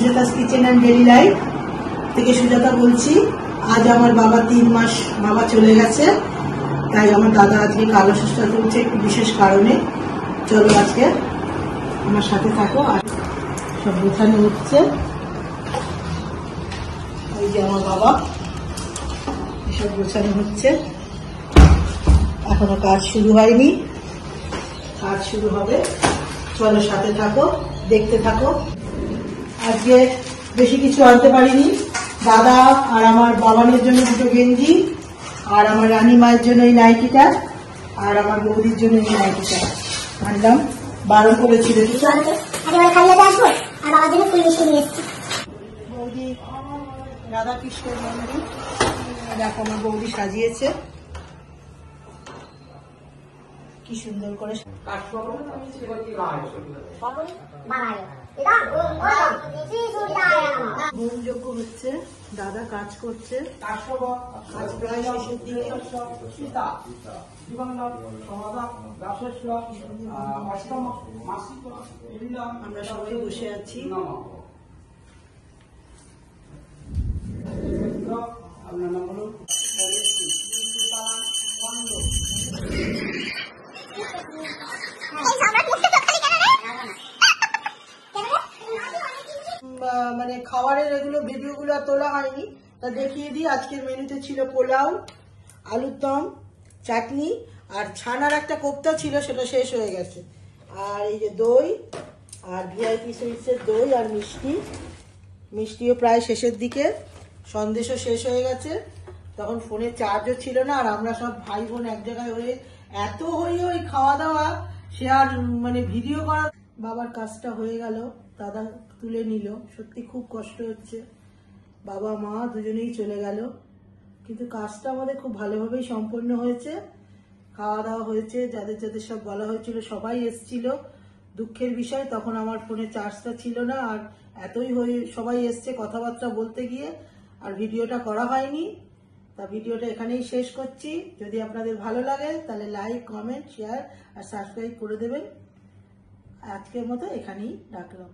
Sujata's kitchen and daily life থেকে সুজাতা বলছি। আজ আমার বাবা 3 মাস বাবা চলে গেছে, তাই আমার দাদা আজকে কালো ষষ্ঠী করছে একটু বিশেষ কারণে। চলো আজকে আমার সাথে থাকো। আর সব গোছানো হচ্ছে, এই যে আমার বাবা এসব গোছানো হচ্ছে। এখনো কাজ শুরু হয়নি, কাজ শুরু হবে। চলো সাথে থাকো, দেখতে থাকো। আজকে বেশি কিছু আনতে পারিনি। দাদা আর আমার বাবানের জন্য 2টো গেঞ্জি, আর আমার রানী মায়ের জন্য এই নাইটিটা, আর আমার বৌদির জন্য এই নাইটিটা আনলাম। বারণ করেছিল বৌদি। রাধাকৃষ্ণের মন্দির দেখো আমার বৌদি সাজিয়েছে কি সুন্দর করে। হোমযজ্ঞ হচ্ছে, দাদা কাজ করছে, কাজ প্রায় শেষের দিকে। আমরা সবাই বসে আছি। মানে খাবারের এগুলো ভিডিওগুলো তোলা হয়নি, তা দেখিয়ে দিই। আজকের মেনুতে ছিল পোলাও, আলুর দম, চাটনি, আর ছানার একটা কোপ্তা ছিল, সেটা শেষ হয়ে গেছে। আর এই যে দই, আর ভিআইপি সুইটসের দই, আর মিষ্টিও প্রায় শেষের দিকে। সন্দেশও শেষ হয়ে গেছে। তখন ফোনে চার্জও ছিল না, আর আমরা সব ভাই বোন এক জায়গায় হয়ে এত হই খাওয়া দাওয়া, সে আর মানে ভিডিও করা। বাবার কাজটা হয়ে গেল, দাদা তুলে নিল। সত্যি খুব কষ্ট হচ্ছে, বাবা মা দুজনেই চলে গেল, কিন্তু কাজটা আমাদের খুব ভালোভাবেই সম্পন্ন হয়েছে। খাওয়া দাওয়া হয়েছে, যাদের যাদের সব বলা হয়েছিল সবাই এসছিল। দুঃখের বিষয় তখন আমার ফোনে চার্জটা ছিল না, আর এতই সবাই এসছে কথাবার্তা বলতে গিয়ে আর ভিডিওটা করা হয়নি। তা ভিডিওটা এখানেই শেষ করছি। যদি আপনাদের ভালো লাগে তাহলে লাইক, কমেন্ট, শেয়ার আর সাবস্ক্রাইব করে দেবেন। আজকের মতো এখানেই রাখলাম।